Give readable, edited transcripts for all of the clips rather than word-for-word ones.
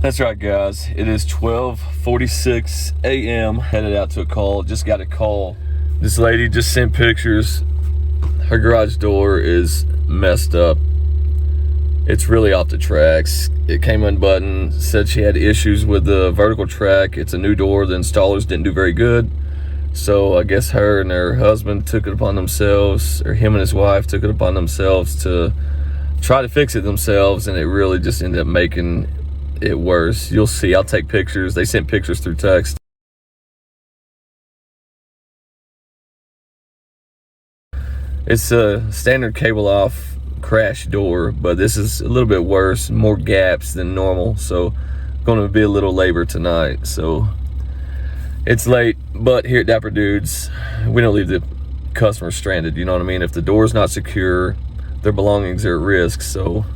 That's right, guys. It is 12:46 a.m. Headed out to a call. Just got a call. This lady just sent pictures. Her garage door is messed up. It's really off the tracks. It came unbuttoned. Said she had issues with the vertical track. It's a new door. The installers didn't do very good. So I guess her and her husband took it upon themselves, or him and his wife took it upon themselves to try to fix it themselves, and it really just ended up making it worse. You'll see. I'll take pictures. They sent pictures through text. It's a standard cable off crash door, but this is a little bit worse, more gaps than normal, so going to be a little labor tonight. So it's late, but here at Dapper Dudes, we don't leave the customer stranded, you know what I mean? If the door's not secure, their belongings are at risk, so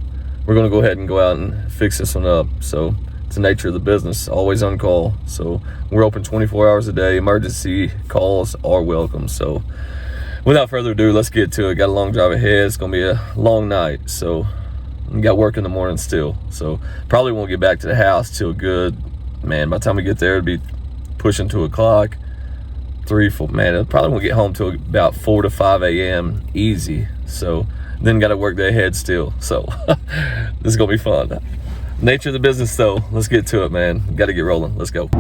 we're going to go ahead and go out and fix this one up. So it's the nature of the business, always on call. So we're open 24 hours a day. Emergency calls are welcome. So without further ado, let's get to it. Got a long drive ahead. It's going to be a long night. So we got work in the morning still. So probably won't get back to the house till good, man, by the time we get there, it'll be pushing 2 o'clock. 3, 4, man, I probably won't get home till about 4 to 5 a.m. easy. So then got to work day ahead still. So this is gonna be fun. Nature of the business though. Let's get to it, man. Got to get rolling. Let's go.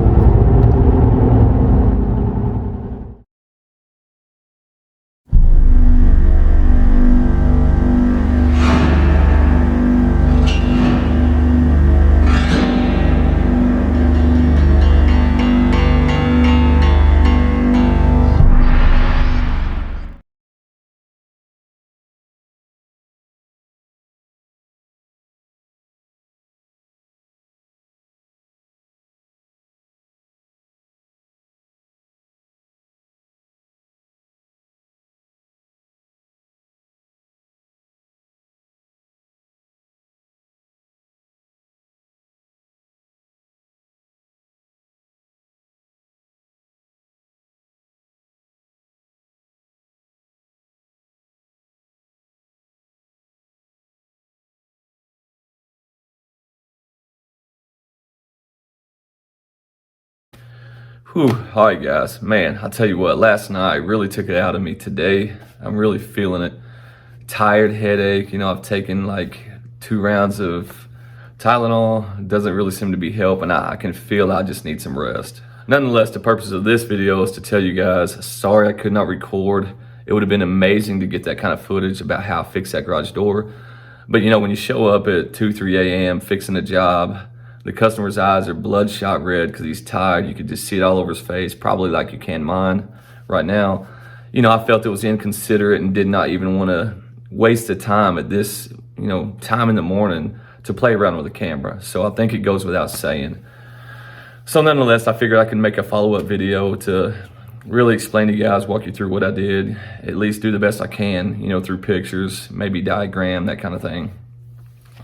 Whew, all right, guys. Man, I'll tell you what, last night really took it out of me. Today, I'm really feeling it. Tired, headache. You know, I've taken like 2 rounds of Tylenol. It doesn't really seem to be helping. I can feel I just need some rest. Nonetheless, the purpose of this video is to tell you guys, sorry I could not record. It would have been amazing to get that kind of footage about how I fixed that garage door. But you know, when you show up at 2, 3 a.m. fixing a job, the customer's eyes are bloodshot red because he's tired. You could just see it all over his face, probably like you can mine right now. You know, I felt it was inconsiderate and did not even want to waste the time at this, you know, time in the morning to play around with the camera. So I think it goes without saying. So nonetheless, I figured I could make a follow-up video to really explain to you guys, walk you through what I did, at least do the best I can, you know, through pictures, maybe diagram, that kind of thing.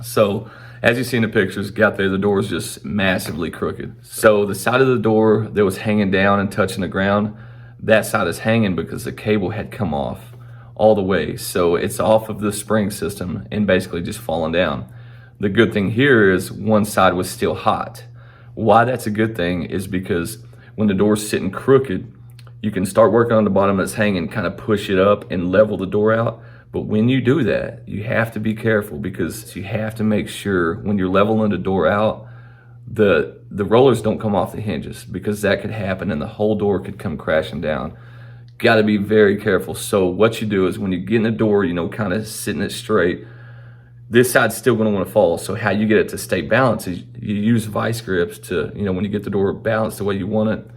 So as you see in the pictures, got there, the door is just massively crooked. So the side of the door that was hanging down and touching the ground, that side is hanging because the cable had come off all the way. So it's off of the spring system and basically just falling down. The good thing here is one side was still hot. Why that's a good thing is because when the door's sitting crooked, you can start working on the bottom that's hanging, kind of push it up and level the door out. But when you do that, you have to be careful because you have to make sure when you're leveling the door out, the rollers don't come off the hinges, because that could happen and the whole door could come crashing down. Got to be very careful. So what you do is when you get in the door, you know, kind of sitting it straight, this side's still going to want to fall. So how you get it to stay balanced is you use vice grips to, you know, when you get the door balanced the way you want it,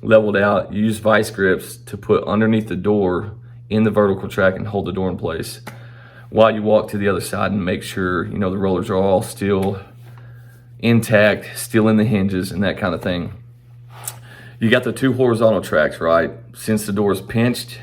leveled out, you use vice grips to put underneath the door in the vertical track and hold the door in place while you walk to the other side and make sure, you know, the rollers are all still intact, still in the hinges and that kind of thing. You got the 2 horizontal tracks, right? Since the door is pinched,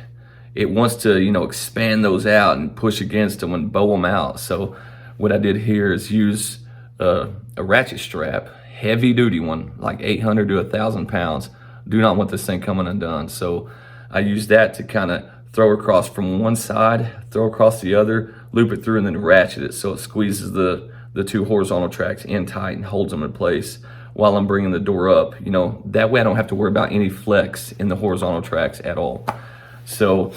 it wants to, you know, expand those out and push against them and bow them out. So what I did here is use a ratchet strap, heavy duty one, like 800 to 1,000 pounds. Do not want this thing coming undone. So I used that to kind of throw across from one side, throw across the other, loop it through, and then ratchet it so it squeezes the the two horizontal tracks in tight and holds them in place while I'm bringing the door up. That way I don't have to worry about any flex in the horizontal tracks at all. So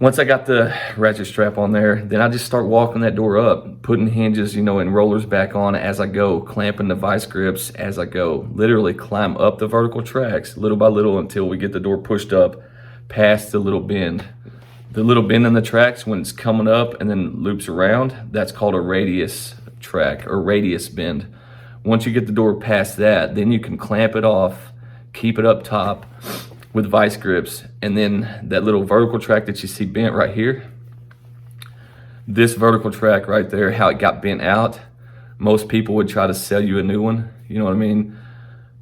once I got the ratchet strap on there, then I just start walking that door up, putting hinges, and rollers back on as I go, clamping the vice grips as I go. Literally climb up the vertical tracks little by little until we get the door pushed up past the little bend. The little bend in the tracks, when it's coming up and then loops around, that's called a radius track or radius bend. Once you get the door past that, then you can clamp it off, keep it up top with vice grips, and then that little vertical track that you see bent right here, this vertical track right there, how it got bent out, most people would try to sell you a new one. You know what I mean?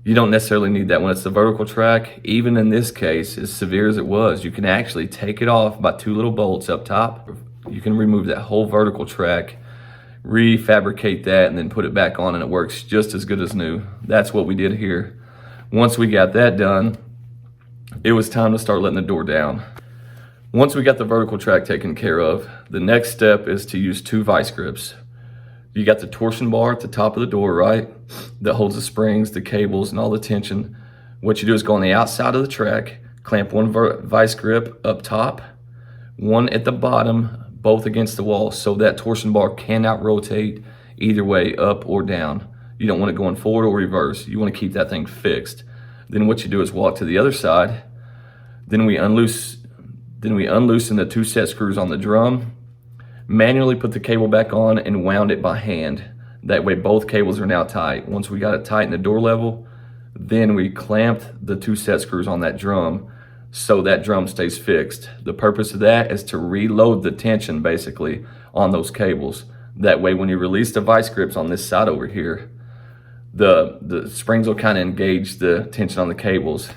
You don't necessarily need that when it's the vertical track. Even in this case, as severe as it was, you can actually take it off by 2 little bolts up top. You can remove that whole vertical track, refabricate that, and then put it back on, and it works just as good as new. That's what we did here. Once we got that done, it was time to start letting the door down. Once we got the vertical track taken care of, the next step is to use 2 vice grips. You got the torsion bar at the top of the door, right? That holds the springs, the cables, and all the tension. What you do is go on the outside of the track, clamp one vice grip up top, one at the bottom, both against the wall, so that torsion bar cannot rotate either way, up or down. You don't want it going forward or reverse. You want to keep that thing fixed. Then what you do is walk to the other side. Then we unloosen the 2 set screws on the drum, manually put the cable back on, and wound it by hand. That way both cables are now tight. Once we got it tight in the door level, then we clamped the 2 set screws on that drum so that drum stays fixed. The purpose of that is to reload the tension basically on those cables. That way when you release the vice grips on this side over here, the springs will kind of engage the tension on the cables.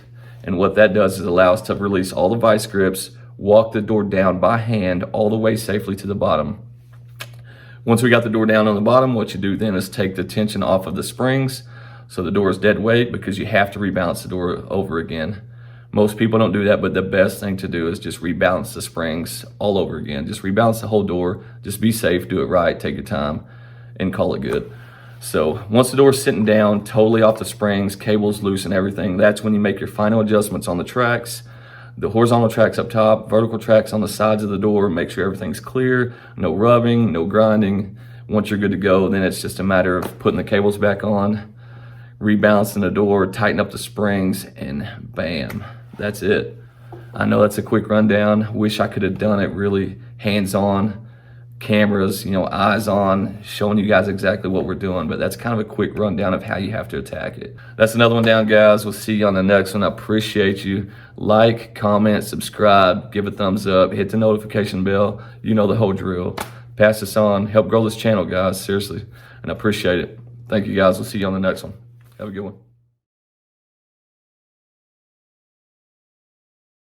And what that does is allow us to release all the vice grips, walk the door down by hand all the way safely to the bottom. Once we got the door down on the bottom, what you do then is take the tension off of the springs so the door is dead weight, because you have to rebalance the door over again. Most people don't do that, but the best thing to do is just rebalance the springs all over again. Just rebalance the whole door. Just be safe, do it right, take your time, and call it good. So once the door is sitting down, totally off the springs, cables loose and everything, that's when you make your final adjustments on the tracks. The horizontal tracks up top, vertical tracks on the sides of the door, make sure everything's clear, no rubbing, no grinding. Once you're good to go, then it's just a matter of putting the cables back on, rebalancing the door, tighten up the springs, and bam, that's it. I know that's a quick rundown. Wish I could have done it really hands-on, cameras, eyes on, showing you guys exactly what we're doing, but that's kind of a quick rundown of how you have to attack it. That's another one down, guys. We'll see you on the next one. I appreciate you. Like, comment, subscribe, give a thumbs up, hit the notification bell. You know the whole drill. Pass this on, help grow this channel, guys, seriously, and I appreciate it. Thank you, guys. We'll see you on the next one. Have a good one.